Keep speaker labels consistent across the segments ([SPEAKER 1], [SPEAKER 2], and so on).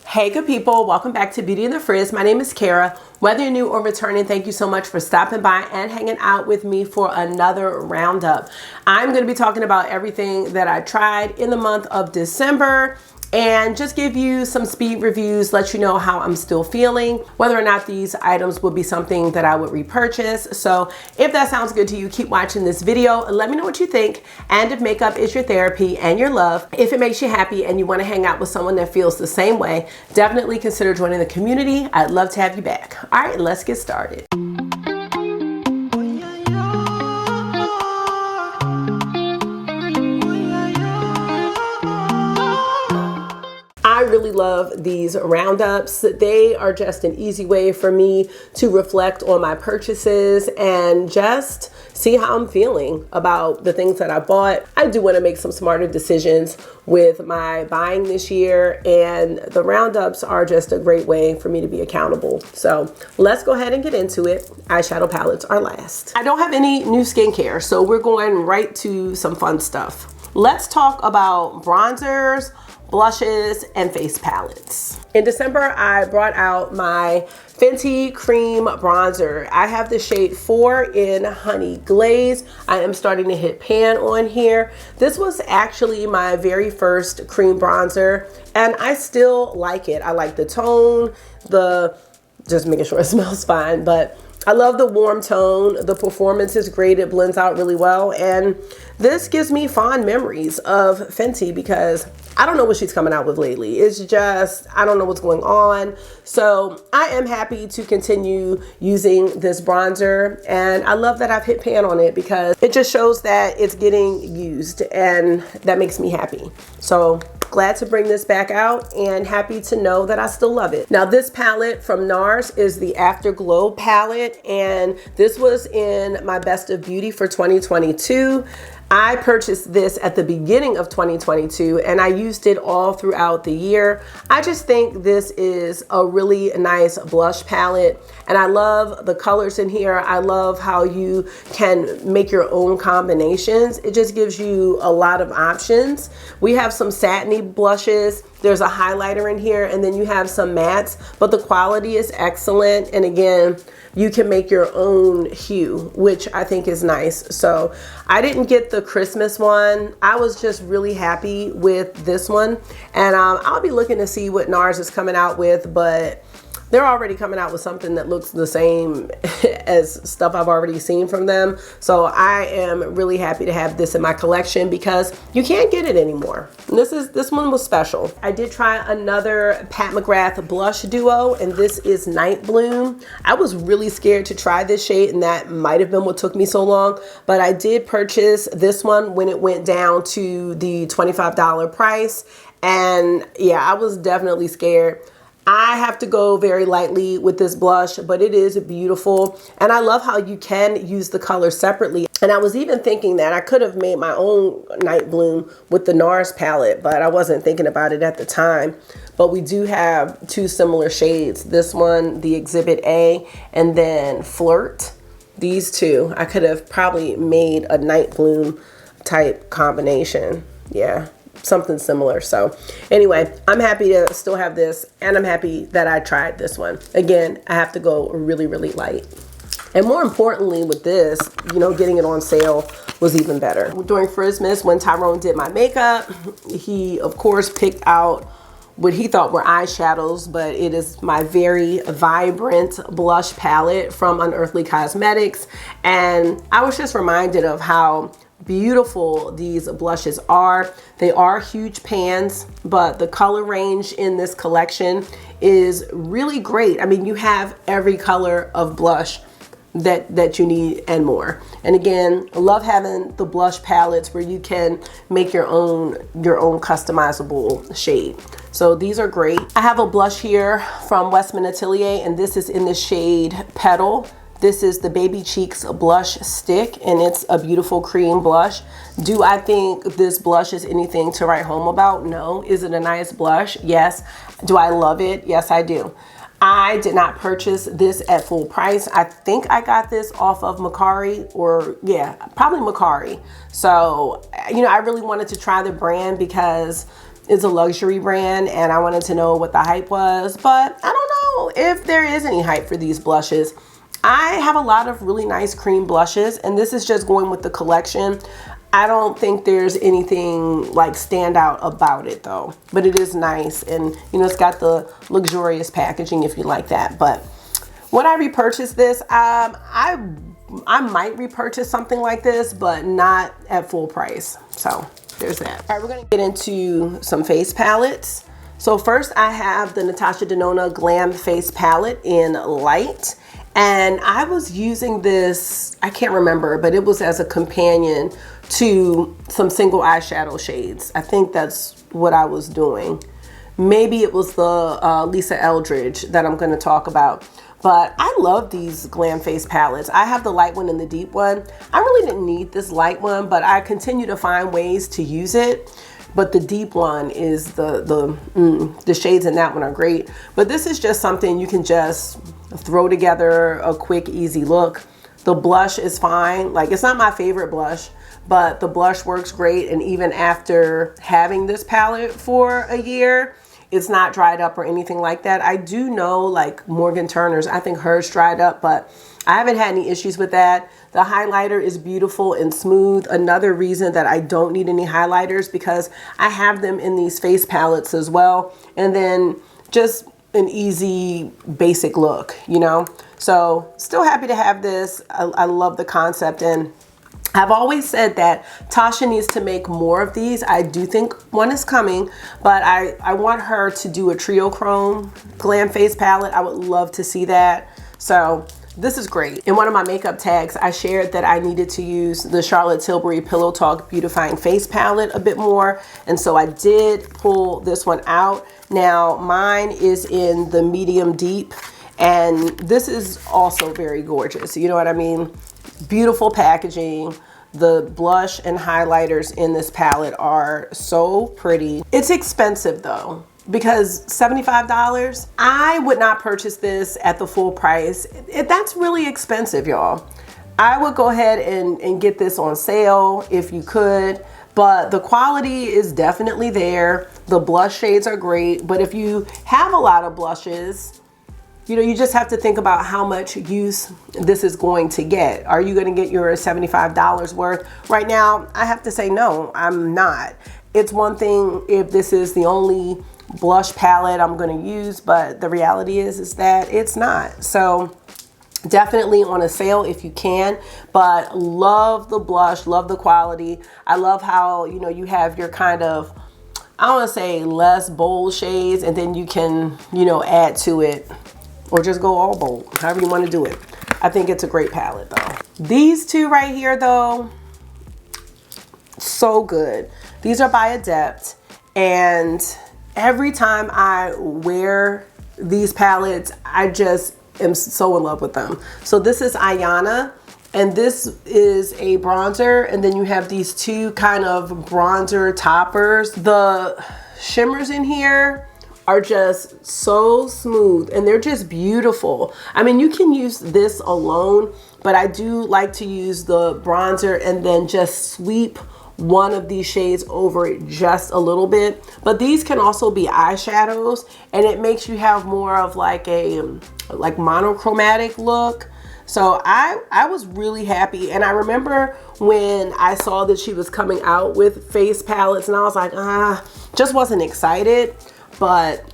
[SPEAKER 1] Hey good people, welcome back to Beauty in the Frizz. My name is Cara. Whether you're new or returning, thank you so much for stopping by and hanging out with me for another roundup. I'm going to be talking about everything that I tried in the month of December and just give you some speed reviews, let you know how I'm still feeling, whether or not these items would be something that I would repurchase. So if that sounds good to you, keep watching this video and let me know what you think. And if makeup is your therapy and your love, if it makes you happy and you want to hang out with someone that feels the same way, definitely consider joining the community. I'd love to have you back. All right, let's get started. I really love these roundups. They are just an easy way for me to reflect on my purchases and just see how I'm feeling about the things that I bought. I do want to make some smarter decisions with my buying this year, and the roundups are just a great way for me to be accountable. So let's go ahead and get into it. Eyeshadow palettes are last. I don't have any new skincare, so we're going right to some fun stuff. Let's talk about bronzers, blushes, and face palettes. In December, I brought out my Fenty Cream Bronzer. I have the shade 4 in Honey Glaze. I am starting to hit pan on here. This was actually my very first cream bronzer, and I still like it. I like the tone, just making sure it smells fine, but I love the warm tone. The performance is great. It blends out really well. And this gives me fond memories of Fenty because I don't know what she's coming out with lately. It's just, I don't know what's going on. So I am happy to continue using this bronzer. And I love that I've hit pan on it because it just shows that it's getting used, and that makes me happy. So glad to bring this back out and happy to know that I still love it. Now this palette from Nars is the Afterglow palette, and this was in my Best of Beauty for 2022. I purchased this at the beginning of 2022 and I used it all throughout the year. I just think this is a really nice blush palette, and I love the colors in here. I love how you can make your own combinations. It just gives you a lot of options. We have some satiny blushes. There's a highlighter in here, and then you have some mattes, but the quality is excellent. And again, you can make your own hue, which I think is nice. So I didn't get the Christmas one. I was just really happy with this one. And I'll be looking to see what Nars is coming out with, but they're already coming out with something that looks the same as stuff I've already seen from them. So I am really happy to have this in my collection because you can't get it anymore. And this one was special. I did try another Pat McGrath blush duo, and this is Night Bloom. I was really scared to try this shade, and that might have been what took me so long, but I did purchase this one when it went down to the $25 price. And yeah, I was definitely scared. I have to go very lightly with this blush, but it is beautiful. And I love how you can use the color separately. And I was even thinking that I could have made my own Night Bloom with the Nars palette, but I wasn't thinking about it at the time. But we do have two similar shades. This one, the Exhibit A, and then Flirt. These two, I could have probably made a Night Bloom type combination. Yeah. Something similar. So anyway, I'm happy to still have this, and I'm happy that I tried this one. Again, I have to go really, really light. And more importantly with this, you know, getting it on sale was even better. During Christmas, when Tyrone did my makeup, he of course picked out what he thought were eyeshadows, but it is my very vibrant blush palette from Unearthly Cosmetics. And I was just reminded of how beautiful these blushes are. They are huge pans, but the color range in this collection is really great. I mean, you have every color of blush that you need and more. And again, I love having the blush palettes where you can make your own customizable shade. So these are great. I have a blush here from Westman Atelier, and this is in the shade Petal. This is the Baby Cheeks blush stick, and it's a beautiful cream blush. Do I think this blush is anything to write home about? No. Is it a nice blush? Yes. Do I love it? Yes, I do. I did not purchase this at full price. I think I got this off of Macari, or yeah, probably Macari. So, you know, I really wanted to try the brand because is a luxury brand and I wanted to know what the hype was, but I don't know if there is any hype for these blushes. I have a lot of really nice cream blushes, and this is just going with the collection. I don't think there's anything like standout about it though, but it is nice, and you know, it's got the luxurious packaging if you like that. But when I repurchase this, I might repurchase something like this, but not at full price. So there's that. All right, we're gonna get into some face palettes. So first I have the Natasha Denona Glam Face Palette in Light. And I was using this, I can't remember, but it was as a companion to some single eyeshadow shades. I think that's what I was doing. Maybe it was the Lisa Eldridge that I'm gonna talk about. But I love these Glam Face palettes. I have the light one and the deep one. I really didn't need this light one, but I continue to find ways to use it. But the deep one is the shades in that one are great. But this is just something you can just throw together a quick, easy look. The blush is fine. Like, it's not my favorite blush, but the blush works great. And even after having this palette for a year, it's not dried up or anything like that. I do know like Morgan Turner's, I think hers dried up, but I haven't had any issues with that. The highlighter is beautiful and smooth. Another reason that I don't need any highlighters, because I have them in these face palettes as well. And then just an easy basic look, you know? So still happy to have this. I love the concept, and I've always said that Tasha needs to make more of these. I do think one is coming, but I want her to do a trio chrome glam face palette. I would love to see that. So this is great. In one of my makeup tags, I shared that I needed to use the Charlotte Tilbury Pillow Talk Beautifying Face Palette a bit more. And so I did pull this one out. Now mine is in the medium deep, and this is also very gorgeous. You know what I mean? Beautiful packaging. The blush and highlighters in this palette are so pretty. It's expensive though, because $75, I would not purchase this at the full price. That's really expensive, y'all. I would go ahead and get this on sale if you could, but the quality is definitely there. The blush shades are great, but if you have a lot of blushes, you know, you just have to think about how much use this is going to get. Are you going to get your $75 worth? Right now, I have to say no, I'm not. It's one thing if this is the only blush palette I'm going to use, but the reality is that it's not. So definitely on a sale if you can, but love the blush, love the quality. I love how, you know, you have your kind of, I want to say less bold shades, and then you can, you know, add to it, or just go all bold, however you want to do it. I think it's a great palette though. These two right here though, so good. These are by Adept, and every time I wear these palettes, I just am so in love with them. So this is Ayana, and this is a bronzer, and then you have these two kind of bronzer toppers. The shimmers in here are just so smooth, and they're just beautiful. I mean, you can use this alone, but I do like to use the bronzer and then just sweep one of these shades over it just a little bit. But these can also be eyeshadows, and it makes you have more of like a monochromatic look. So I was really happy, and I remember when I saw that she was coming out with face palettes, and I was like, just wasn't excited. But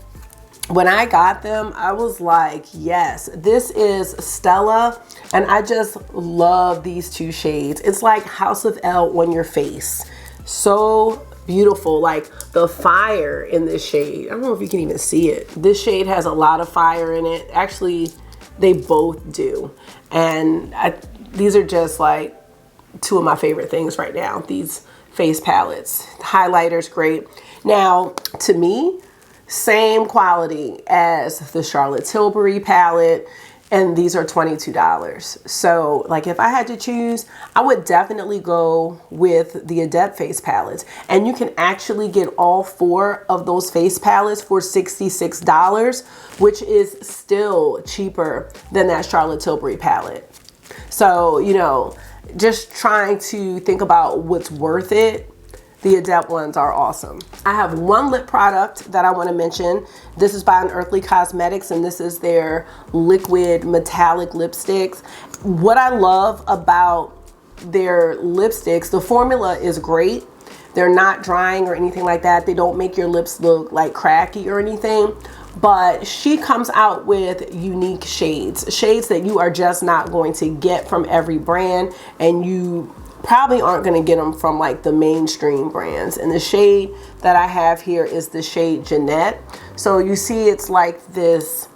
[SPEAKER 1] when I got them, I was like, yes, this is Stella, and I just love these two shades. It's like House of L on your face. So beautiful, like the fire in this shade. I don't know if you can even see it. This shade has a lot of fire in it. Actually, they both do. And these are just like two of my favorite things right now, these face palettes. The highlighter's great. Now, to me, same quality as the Charlotte Tilbury palette, and these are $22. So like if I had to choose, I would definitely go with the Adept face palettes, and you can actually get all four of those face palettes for $66, which is still cheaper than that Charlotte Tilbury palette. So, you know, just trying to think about what's worth it. The Adept ones are awesome. I have one lip product that I want to mention. This is by Unearthly Cosmetics, and this is their liquid metallic lipsticks. What I love about their lipsticks, the formula is great. They're not drying or anything like that. They don't make your lips look like cracky or anything. But she comes out with unique shades that you are just not going to get from every brand, and you probably aren't going to get them from like the mainstream brands. And the shade that I have here is the shade Jeanette. So you see it's like this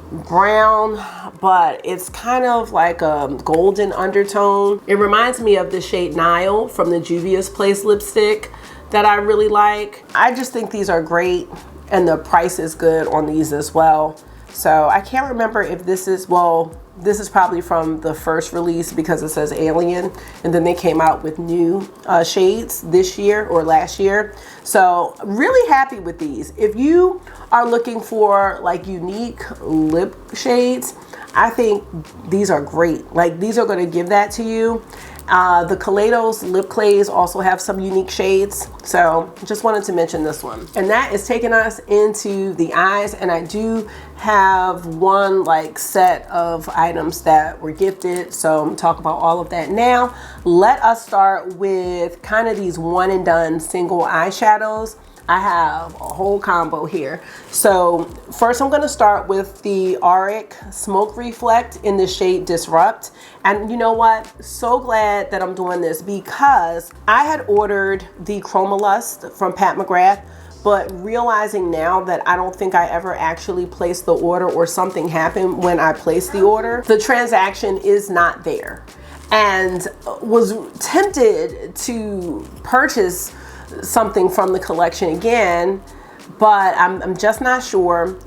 [SPEAKER 1] brown, but it's kind of like a golden undertone. It reminds me of the shade Nile from the Juvia's Place lipstick that I really like. I just think these are great, and the price is good on these as well. So I can't remember if this is, well, this is probably from the first release because it says Alien, and then they came out with new shades this year or last year. So really happy with these. If you are looking for like unique lip shades, I think these are great. Like, these are going to give that to you. The Kaleidos lip clays also have some unique shades, so just wanted to mention this one. And that is taking us into the eyes, and I do have one like set of items that were gifted, so I'm gonna talk about all of that now. Let us start with kind of these one and done single eyeshadows. I have a whole combo here. So first I'm gonna start with the Auric Smoke Reflect in the shade Disrupt. And you know what? So glad that I'm doing this because I had ordered the Chromalust from Pat McGrath, but realizing now that I don't think I ever actually placed the order, or something happened when I placed the order. The transaction is not there, and was tempted to purchase something from the collection again, but I'm just not sure.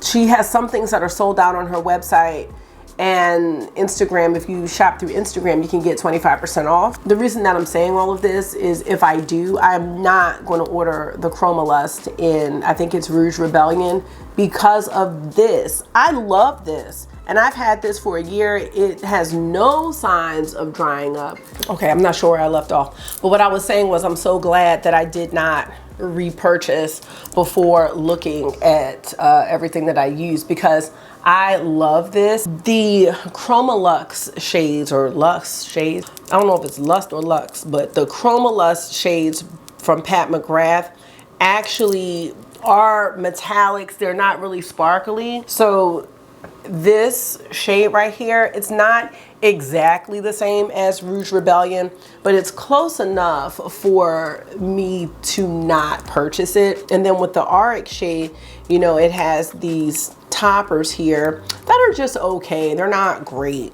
[SPEAKER 1] She has some things that are sold out on her website and Instagram. If you shop through Instagram, you can get 25% off. The reason that I'm saying all of this is if I do, I'm not going to order the Chromalust in, I think it's Rouge Rebellion, because of this. I love this, and I've had this for a year. It has no signs of drying up. Okay, I'm not sure where I left off, but what I was saying was I'm so glad that I did not repurchase before looking at everything that I use, because I love this. The Chromalux shades, or Luxe shades, I don't know if it's Lust or Luxe, but the Chromalust shades from Pat McGrath actually are metallics. They're not really sparkly. So this shade right here, it's not exactly the same as Rouge Rebellion, but it's close enough for me to not purchase it. And then with the Auric shade, you know, it has these toppers here that are just okay. They're not great,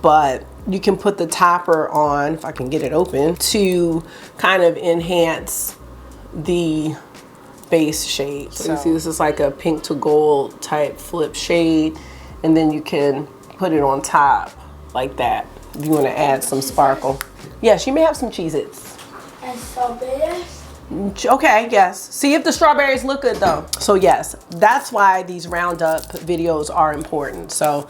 [SPEAKER 1] but you can put the topper on, if I can get it open, to kind of enhance the base shade. So you see, this is like a pink to gold type flip shade, and then you can put it on top like that if you want to add some sparkle. Yes, you may have some Cheez-Its.
[SPEAKER 2] And strawberries?
[SPEAKER 1] Okay, yes. See if the strawberries look good though. So yes, that's why these roundup videos are important. So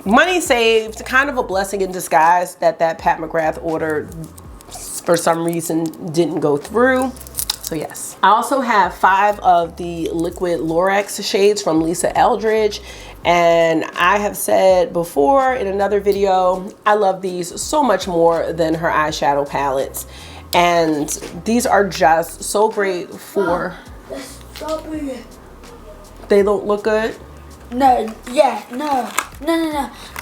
[SPEAKER 1] money saved, kind of a blessing in disguise that Pat McGrath order for some reason didn't go through. So yes. I also have 5 of the liquid Lorax shades from Lisa Eldridge. And I have said before in another video, I love these so much more than her eyeshadow palettes. And these are just so great for...
[SPEAKER 2] The strawberry.
[SPEAKER 1] They don't look good?
[SPEAKER 2] No, yeah, no.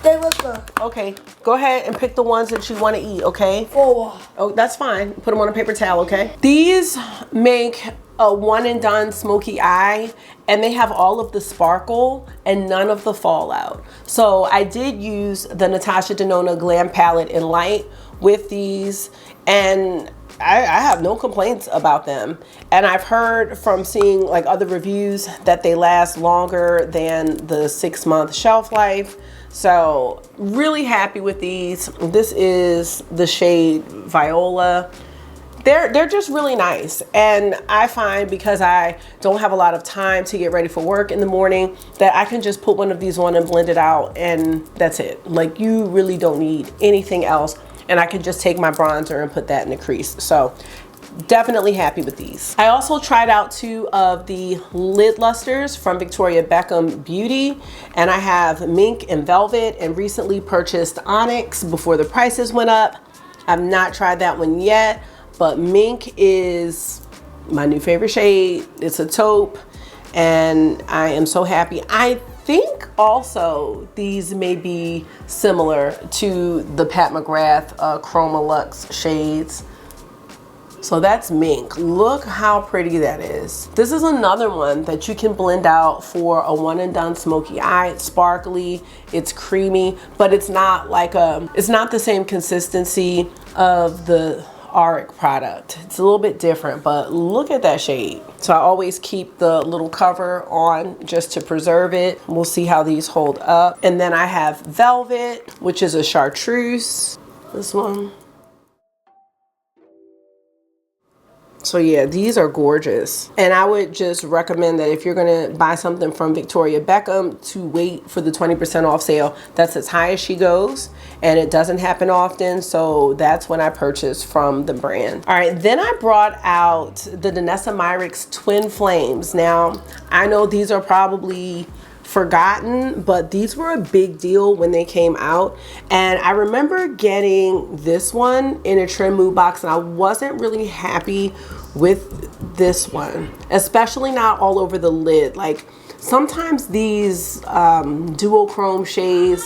[SPEAKER 2] They look good.
[SPEAKER 1] Okay, go ahead and pick the ones that you want to eat, okay?
[SPEAKER 2] 4.
[SPEAKER 1] Oh, that's fine. Put them on a paper towel, okay? These make a one and done smoky eye, and they have all of the sparkle and none of the fallout. So I did use the Natasha Denona Glam Palette in light with these, and I have no complaints about them. And I've heard from seeing like other reviews that they last longer than the 6-month shelf life. So really happy with these. This is the shade Viola. They're just really nice. And I find, because I don't have a lot of time to get ready for work in the morning, that I can just put one of these on and blend it out, and that's it. Like, you really don't need anything else. And I can just take my bronzer and put that in the crease. So definitely happy with these. I also tried out 2 of the lid lusters from Victoria Beckham Beauty, and I have Mink and Velvet, and recently purchased Onyx before the prices went up. I've not tried that one yet, but Mink is my new favorite shade. It's a taupe, and I am so happy. I think also these may be similar to the Pat McGrath Chroma Luxe shades. So that's Mink. Look how pretty that is. This is another one that you can blend out for a one and done smoky eye. It's sparkly, it's creamy, but it's not like it's not the same consistency of the Auric product. It's a little bit different, but look at that shade. So I always keep the little cover on just to preserve it. We'll see how these hold up. And then I have Velvet, which is a chartreuse. This one. So yeah, these are gorgeous. And I would just recommend that if you're gonna buy something from Victoria Beckham, to wait for the 20% off sale. That's as high as she goes, and it doesn't happen often. So that's when I purchased from the brand. All right, then I brought out the Danessa Myricks Twin Flames. Now, I know these are probably forgotten, but these were a big deal when they came out. And I remember getting this one in a trim mood box, and I wasn't really happy with this one, especially not all over the lid. Like sometimes these duochrome shades.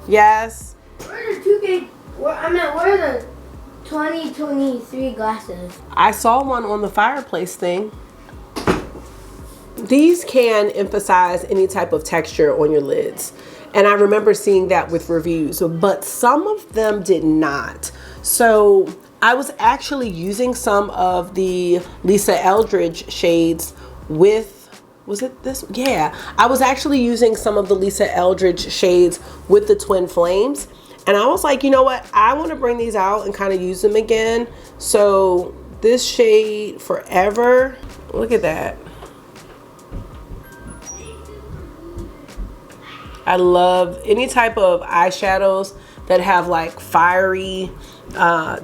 [SPEAKER 1] Yes?
[SPEAKER 2] Where are the 2K? Where are the 2023 glasses?
[SPEAKER 1] I saw one on the fireplace thing. These can emphasize any type of texture on your lids. And I remember seeing that with reviews, but some of them did not. So I was actually using some of the Lisa Eldridge shades with, was it this? Yeah, I was actually using some of the Lisa Eldridge shades with the Twin Flames. And I was like, you know what? I want to bring these out and kind of use them again. So this shade Forever, look at that. I love any type of eyeshadows that have like fiery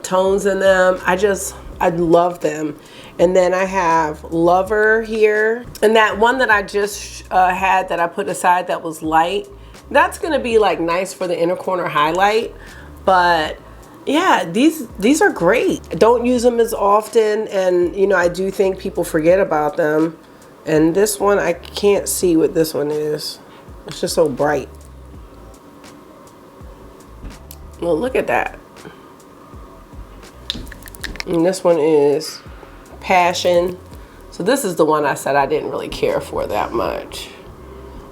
[SPEAKER 1] tones in them. I love them. And then I have Lover here. And that one that I just had that I put aside that was light, that's gonna be like nice for the inner corner highlight. But yeah, these are great. I don't use them as often, and you know, I do think people forget about them. And this one, I can't see what this one is. It's just so bright. Well, look at that. And this one is Passion. So this is the one I said I didn't really care for that much.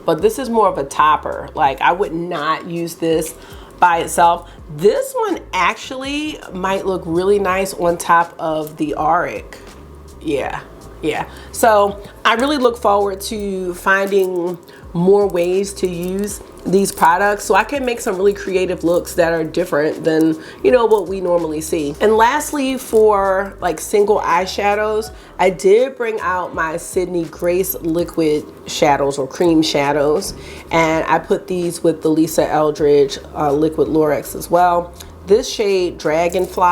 [SPEAKER 1] But this is more of a topper. Like, I would not use this by itself. This one actually might look really nice on top of the Auric. Yeah. So I really look forward to finding more ways to use these products so I can make some really creative looks that are different than, you know, what we normally see. And lastly, for like single eyeshadows, I did bring out my Sydney Grace liquid shadows or cream shadows, and I put these with the Lisa Eldridge liquid Lurex as well. This shade Dragonfly,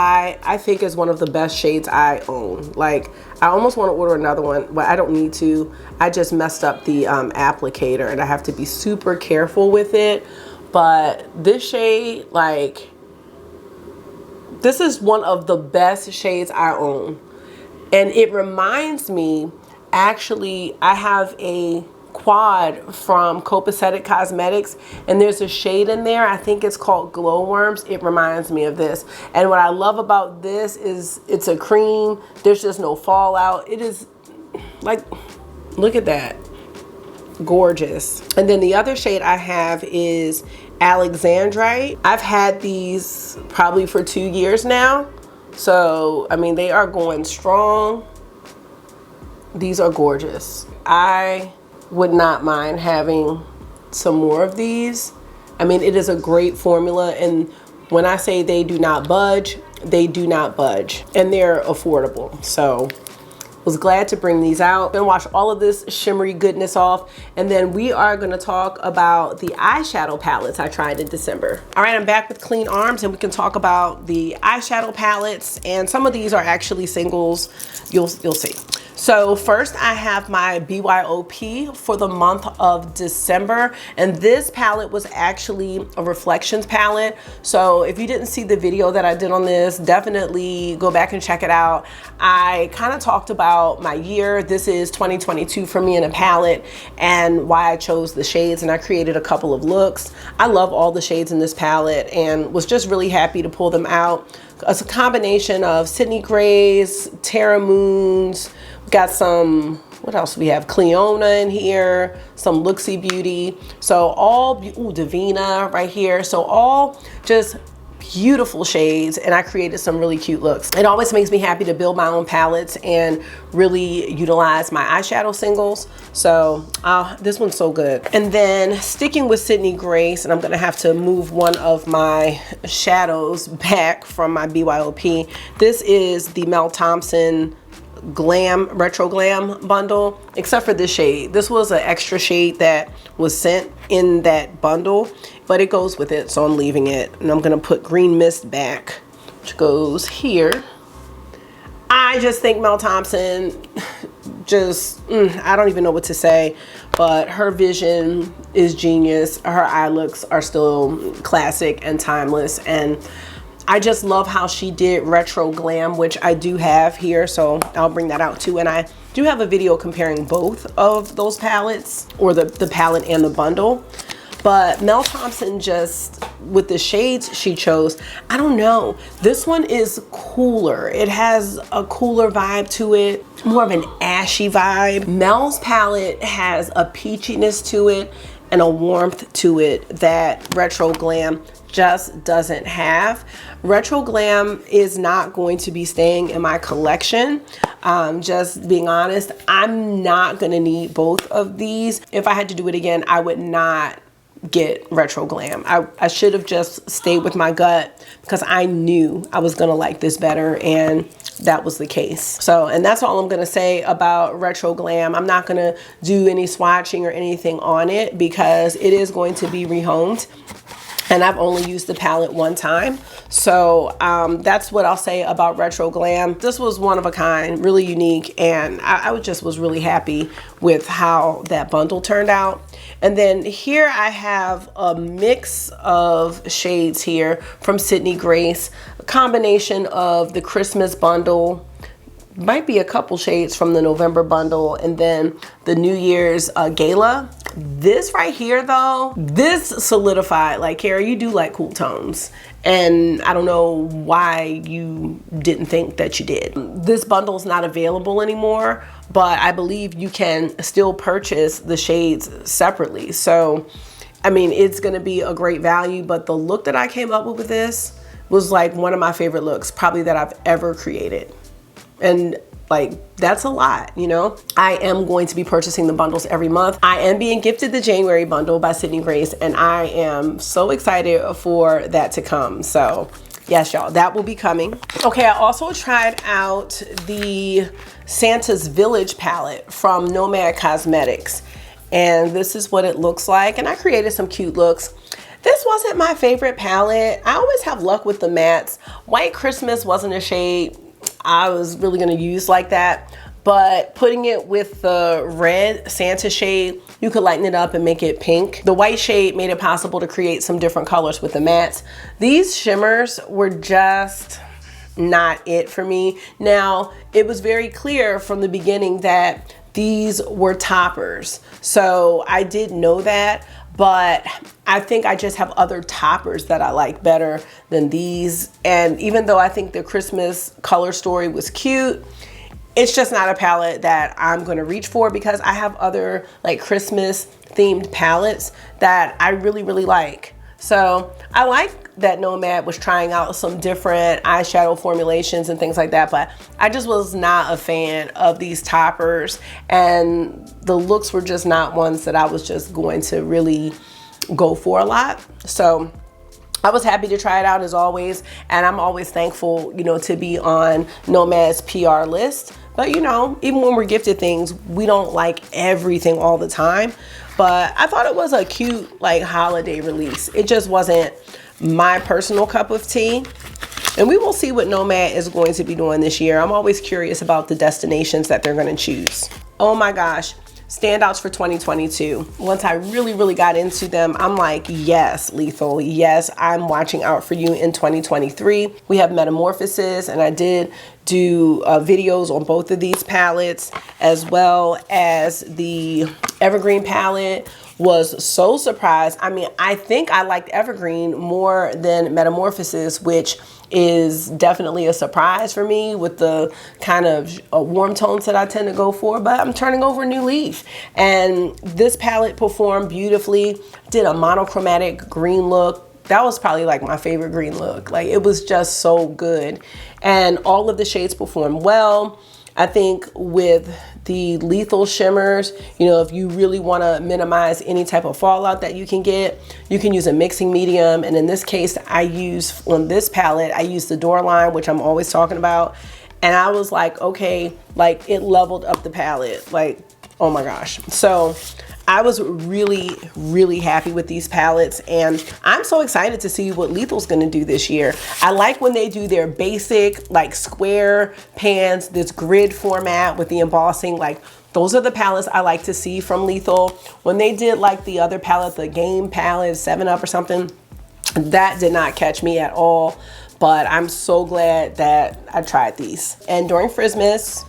[SPEAKER 1] I think, is one of the best shades I own. Like, I almost want to order another one, but I don't need to. I just messed up the applicator, and I have to be super careful with it. But this shade, like, this is one of the best shades I own. And it reminds me, actually, I have a quad from Copacetic Cosmetics, and there's a shade in there, I think it's called Glowworms. It reminds me of this. And what I love about this is it's a cream. There's just no fallout. It is like, look at that, gorgeous. And then the other shade I have is Alexandrite. I've had these probably for 2 years now, so I mean, they are going strong. These are gorgeous. I would not mind having some more of these. I mean, it is a great formula, and when I say they do not budge, they do not budge, and they're affordable. So Was glad to bring these out and wash all of this shimmery goodness off. And then we are gonna talk about the eyeshadow palettes I tried in December. All right, I'm back with clean arms and we can talk about the eyeshadow palettes, and some of these are actually singles. You'll see. So first I have my BYOP for the month of December, and this palette was actually a reflections palette. So if you didn't see the video that I did on this, definitely go back and check it out. I kind of talked about my year. This is 2022 for me in a palette, and why I chose the shades, and I created a couple of looks. I love all the shades in this palette and was just really happy to pull them out. It's a combination of Sydney Grays, Terra Moons. Got some, what else we have? Cleona in here, some Looksy Beauty. So all, ooh, Divina right here. So all just beautiful shades, and I created some really cute looks. It always makes me happy to build my own palettes and really utilize my eyeshadow singles. So this one's so good. And then sticking with Sydney Grace, and I'm gonna have to move one of my shadows back from my BYOP. This is the Mel Thompson Retro Glam bundle, except for this shade. This was an extra shade that was sent in that bundle, but it goes with it, so I'm leaving it. And I'm gonna put Green Mist back, which goes here. I just think Mel Thompson, I don't even know what to say, but her vision is genius. Her eye looks are still classic and timeless, and I just love how she did Retro Glam, which I do have here, so I'll bring that out too. And I do have a video comparing both of those palettes, or the palette and the bundle. But Mel Thompson, just with the shades she chose, I don't know. This one is cooler. It has a cooler vibe to it, more of an ashy vibe. Mel's palette has a peachiness to it and a warmth to it that Retro Glam just doesn't have. Retro Glam is not going to be staying in my collection. Just being honest, I'm not gonna need both of these. If I had to do it again, I would not get Retro Glam. I should have just stayed with my gut, because I knew I was gonna like this better, and that was the case. So, and that's all I'm gonna say about Retro Glam. I'm not gonna do any swatching or anything on it, because it is going to be rehomed, and I've only used the palette one time. So that's what I'll say about Retro Glam. This was one of a kind, really unique, and I just was really happy with how that bundle turned out. And then here I have a mix of shades here from Sydney Grace, a combination of the Christmas bundle, might be a couple shades from the November bundle, and then the New Year's Gala. This right here though, this solidified, like, Cara, you do like cool tones, and I don't know why you didn't think that you did. This bundle is not available anymore, but I believe you can still purchase the shades separately. So, I mean, it's gonna be a great value, but the look that I came up with this was like one of my favorite looks probably that I've ever created. And like, that's a lot, you know? I am going to be purchasing the bundles every month. I am being gifted the January bundle by Sydney Grace, and I am so excited for that to come. So yes, y'all, that will be coming. Okay, I also tried out the Santa's Village palette from Nomad Cosmetics, and this is what it looks like. And I created some cute looks. This wasn't my favorite palette. I always have luck with the mattes. White Christmas wasn't a shade I was really gonna use like that, but putting it with the red Santa shade, you could lighten it up and make it pink. The white shade made it possible to create some different colors with the mattes. These shimmers were just not it for me. Now, it was very clear from the beginning that these were toppers, so I did know that, but I think I just have other toppers that I like better than these. And even though I think the Christmas color story was cute, it's just not a palette that I'm gonna reach for, because I have other like Christmas themed palettes that I really, really like. So I like that Nomad was trying out some different eyeshadow formulations and things like that, but I just was not a fan of these toppers, and the looks were just not ones that I was just going to really go for a lot. So I was happy to try it out as always, and I'm always thankful, you know, to be on Nomad's PR list, But you know, even when we're gifted things, we don't like everything all the time. But I thought it was a cute like holiday release. It just wasn't my personal cup of tea. And we will see what Nomad is going to be doing this year. I'm always curious about the destinations that they're going to choose. Oh my gosh. Standouts for 2022. Once I really got into them, I'm like, yes, Lethal, yes, I'm watching out for you in 2023. We have Metamorphosis, and I did do videos on both of these palettes, as well as the Evergreen palette. Was so surprised. I mean, I think I liked Evergreen more than Metamorphosis, which is definitely a surprise for me with the kind of warm tones that I tend to go for, but I'm turning over a new leaf. And this palette performed beautifully, did a monochromatic green look. That was probably like my favorite green look. Like, it was just so good. And all of the shades performed well. I think with the Lethal shimmers, you know, if you really want to minimize any type of fallout that you can get, you can use a mixing medium. And in this case, I use on this palette, I use the Dior line, which I'm always talking about. And I was like, okay, like it leveled up the palette. Like, oh my gosh. So I was really happy with these palettes, and I'm so excited to see what Lethal's gonna do this year. I like when they do their basic like square pans, this grid format with the embossing. Like, those are the palettes I like to see from Lethal. When they did like the other palette, the game palette, 7-Up or something, that did not catch me at all. But I'm so glad that I tried these. And during Christmas,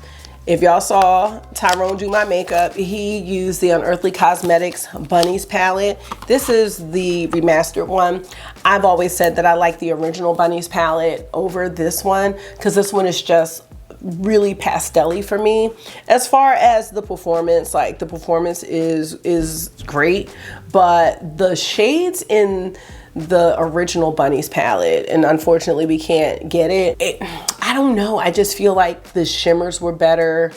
[SPEAKER 1] if y'all saw Tyrone do my makeup, he used the Unearthly Cosmetics Bunnies palette. This is the remastered one. I've always said that I like the original Bunnies palette over this one because this one is just really pastel-y for me. As far as the performance, like the performance is great, but the shades in the original Bunnies palette, and unfortunately we can't get it. I don't know, I just feel like the shimmers were better.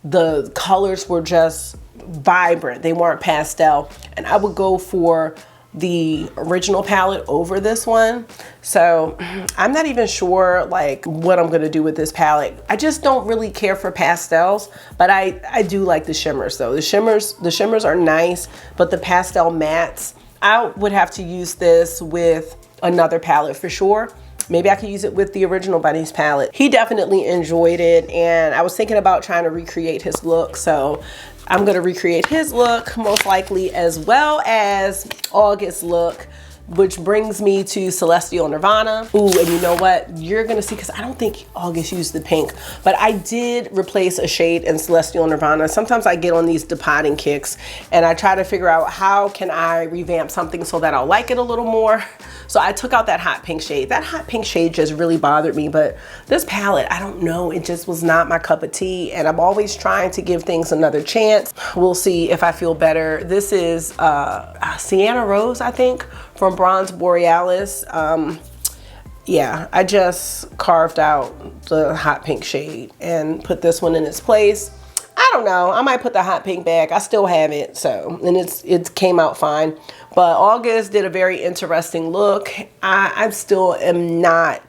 [SPEAKER 1] The colors were just vibrant. They weren't pastel, and I would go for the original palette over this one. So I'm not even sure like what I'm gonna do with this palette. I just don't really care for pastels, but I do like the shimmers though. The shimmers are nice, but the pastel mattes, I would have to use this with another palette for sure. Maybe I could use it with the original Bunnies palette. He definitely enjoyed it, and I was thinking about trying to recreate his look. So I'm gonna recreate his look most likely, as well as August's look, which brings me to Celestial Nirvana. Ooh, and you know what? You're gonna see, because I don't think August used the pink, but I did replace a shade in Celestial Nirvana. Sometimes I get on these depotting kicks and I try to figure out how can I revamp something so that I'll like it a little more. So I took out that hot pink shade. That hot pink shade just really bothered me, but this palette, I don't know, it just was not my cup of tea, and I'm always trying to give things another chance. We'll see if I feel better. This is Sienna Rose, I think, from Bronze Borealis. Yeah, I just carved out the hot pink shade and put this one in its place. I don't know, I might put the hot pink back. I still have it, so, and it came out fine. But August did a very interesting look. I still am not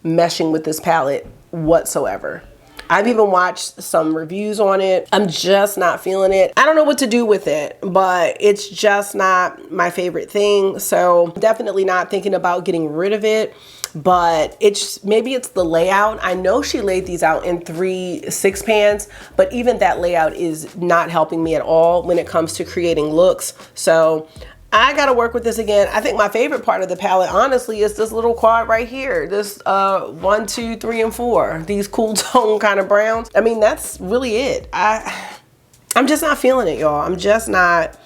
[SPEAKER 1] meshing with this palette whatsoever. I've even watched some reviews on it. I'm just not feeling it. I don't know what to do with it, but it's just not my favorite thing. So definitely not thinking about getting rid of it, but maybe it's the layout. I know she laid these out in 3 6 pans, but even that layout is not helping me at all when it comes to creating looks. So I gotta work with this again. I think my favorite part of the palette, honestly, is this little quad right here. This 1, 2, 3, and 4. These cool tone kind of browns. I mean, that's really it. I'm just not feeling it, y'all. I'm just not,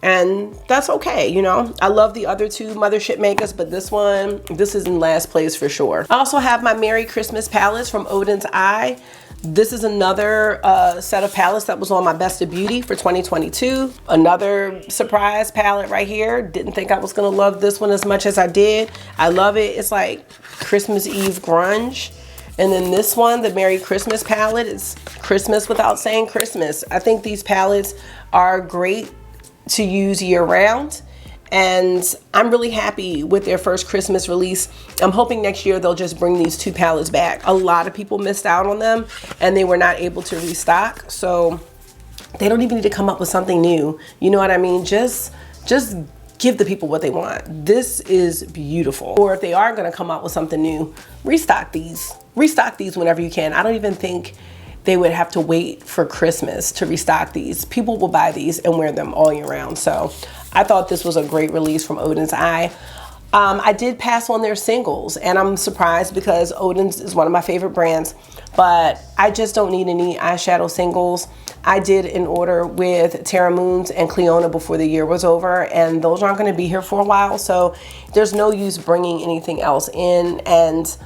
[SPEAKER 1] and that's okay, you know. I love the other 2 Mothership makers, but this is in last place for sure. I also have my Merry Christmas palettes from Odin's Eye. This is another set of palettes that was on my Best of Beauty for 2022. Another surprise palette right here. Didn't think I was gonna love this one as much as I did. I love it. It's like Christmas Eve grunge. And then this one, the Merry Christmas palette, is Christmas without saying Christmas. I think these palettes are great to use year round. and I'm really happy with their first Christmas release. I'm hoping next year they'll just bring these two palettes back. A lot of people missed out on them and they were not able to restock, so they don't even need to come up with something new. You know what I mean? Just give the people what they want. This is beautiful. Or if they are gonna come out with something new, restock these. Restock these whenever you can. I don't even think they would have to wait for Christmas to restock these. People will buy these and wear them all year round. So I thought this was a great release from Odin's Eye. I did pass on their singles, and I'm surprised because Odin's is one of my favorite brands, but I just don't need any eyeshadow singles. I did an order with Terra Moons and Cleona before the year was over, and those aren't going to be here for a while, so there's no use bringing anything else in. And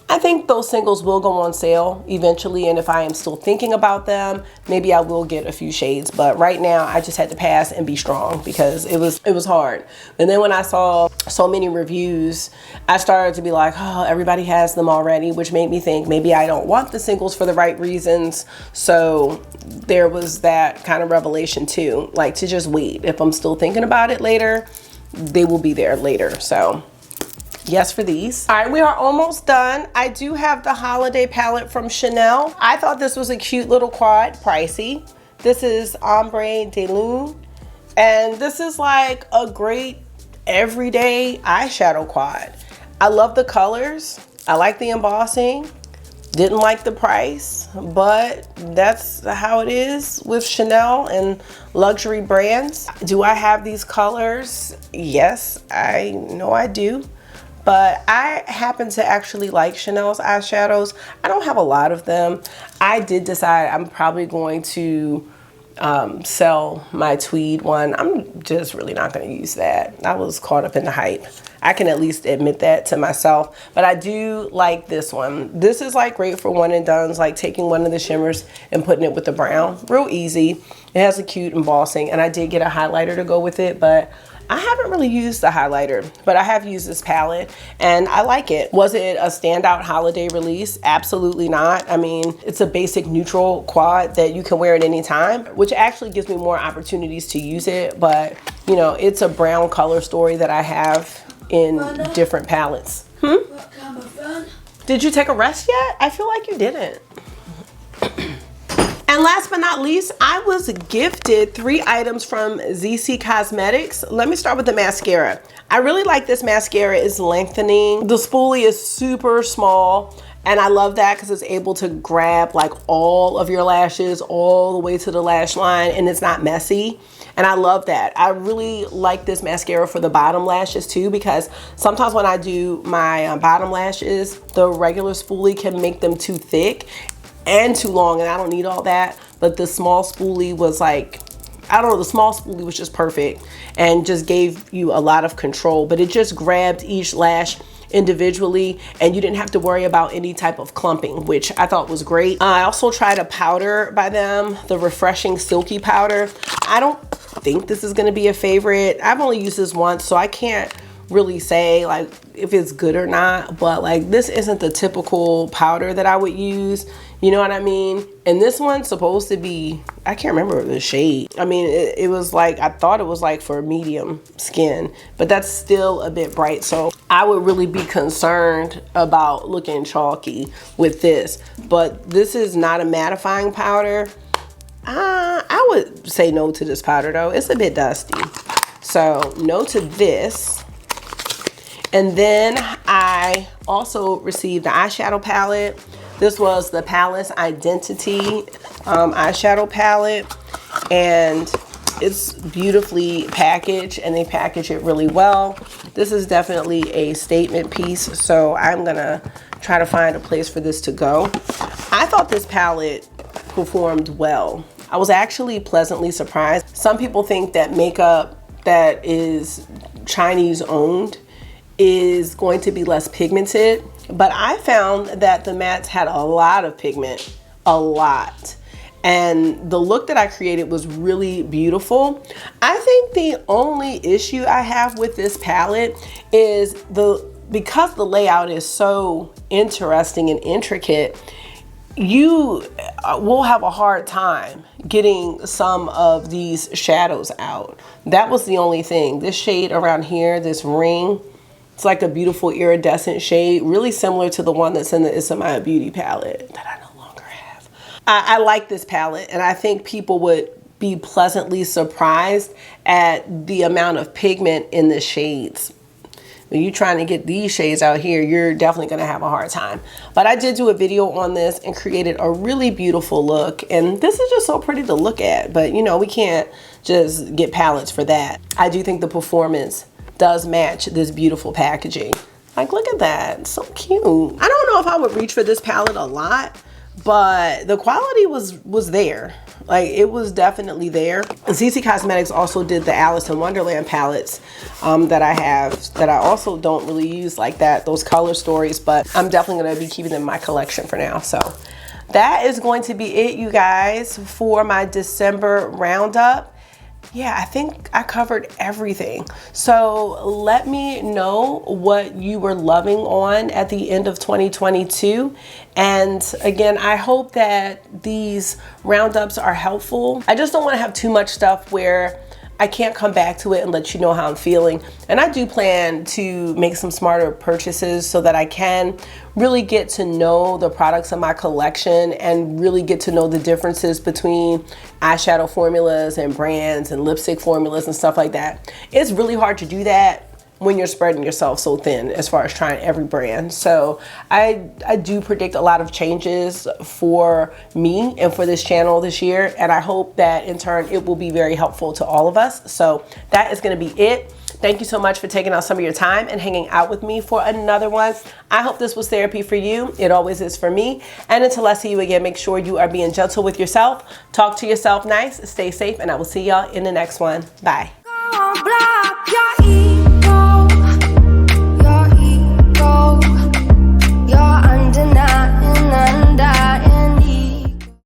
[SPEAKER 1] I think those singles will go on sale eventually, and if I am still thinking about them, maybe I will get a few shades. But right now, I just had to pass and be strong because it was hard. And then when I saw so many reviews, I started to be like, oh, everybody has them already, which made me think maybe I don't want the singles for the right reasons. So there was that kind of revelation too, like to just wait. If I'm still thinking about it later, they will be there later. So yes for these. All right, we are almost done. I do have the holiday palette from Chanel. I thought this was a cute little quad, pricey. This is Ombre de Lune, and this is like a great everyday eyeshadow quad. I love the colors. I like the embossing. Didn't like the price, but that's how it is with Chanel and luxury brands. Do I have these colors? Yes, I know I do. But I happen to actually like Chanel's eyeshadows. I don't have a lot of them. I did decide I'm probably going to sell my tweed one. I'm just really not going to use that. I was caught up in the hype. I can at least admit that to myself. But I do like this one. This is like great for one and dones, like taking one of the shimmers and putting it with the brown. Real easy. It has a cute embossing, and I did get a highlighter to go with it, but I haven't really used the highlighter, but I have used this palette and I like it. Was it a standout holiday release? Absolutely not. I mean, it's a basic neutral quad that you can wear at any time, which actually gives me more opportunities to use it. But you know, it's a brown color story that I have in different palettes. Did you take a rest yet? I feel like you didn't. And last but not least, I was gifted 3 items from ZC Cosmetics. Let me start with the mascara. I really like this mascara. It's lengthening. The spoolie is super small, and I love that because it's able to grab like all of your lashes all the way to the lash line, and it's not messy. And I love that. I really like this mascara for the bottom lashes too, because sometimes when I do my bottom lashes, the regular spoolie can make them too thick and too long, and I don't need all that. But the small spoolie was like, I don't know, the small spoolie was just perfect and just gave you a lot of control, but it just grabbed each lash individually and you didn't have to worry about any type of clumping, which I thought was great. I also tried a powder by them, the Refreshing Silky Powder. I don't think this is gonna be a favorite. I've only used this once, so I can't really say like if it's good or not, but like this isn't the typical powder that I would use, you know what I mean? And this one's supposed to be, I can't remember the shade. I mean, it was like, I thought it was like for medium skin, but that's still a bit bright, so I would really be concerned about looking chalky with this. But this is not a mattifying powder. I would say no to this powder though. It's a bit dusty, so no to this. And then I also received the eyeshadow palette. This was the Palace Identity eyeshadow palette, and it's beautifully packaged, and they package it really well. This is definitely a statement piece, so I'm gonna try to find a place for this to go. I thought this palette performed well. I was actually pleasantly surprised. Some people think that makeup that is Chinese owned is going to be less pigmented, but I found that the mattes had a lot of pigment, a lot. And the look that I created was really beautiful. I think the only issue I have with this palette is because the layout is so interesting and intricate, you will have a hard time, getting some of these shadows out. That was the only thing. This shade around here, this ring, it's like a beautiful iridescent shade, really similar to the one that's in the It's My Beauty palette that I no longer have. I like this palette, and I think people would be pleasantly surprised at the amount of pigment in the shades. When you're trying to get these shades out here, you're definitely gonna have a hard time. But I did do a video on this and created a really beautiful look. And this is just so pretty to look at, but you know, we can't just get palettes for that. I do think the performance does match this beautiful packaging. Like, look at that, it's so cute. I don't know if I would reach for this palette a lot, but the quality was there. Like, it was definitely there. And CC Cosmetics also did the Alice in Wonderland palettes that I have, that I also don't really use like that, those color stories, but I'm definitely gonna be keeping them in my collection for now. So that is going to be it, you guys, for my December roundup. Yeah, I think I covered everything. So let me know what you were loving on at the end of 2022. And again, I hope that these roundups are helpful. I just don't want to have too much stuff where I can't come back to it and let you know how I'm feeling. And I do plan to make some smarter purchases so that I can really get to know the products in my collection and really get to know the differences between eyeshadow formulas and brands and lipstick formulas and stuff like that. It's really hard to do that when you're spreading yourself so thin as far as trying every brand. So I do predict a lot of changes for me and for this channel this year, and I hope that in turn it will be very helpful to all of us. So that is going to be it. Thank you so much for taking out some of your time and hanging out with me for another one. I hope this was therapy for you. It always is for me. And until I see you again, make sure you are being gentle with yourself. Talk to yourself nice, stay safe, and I will see y'all in the next one. Bye.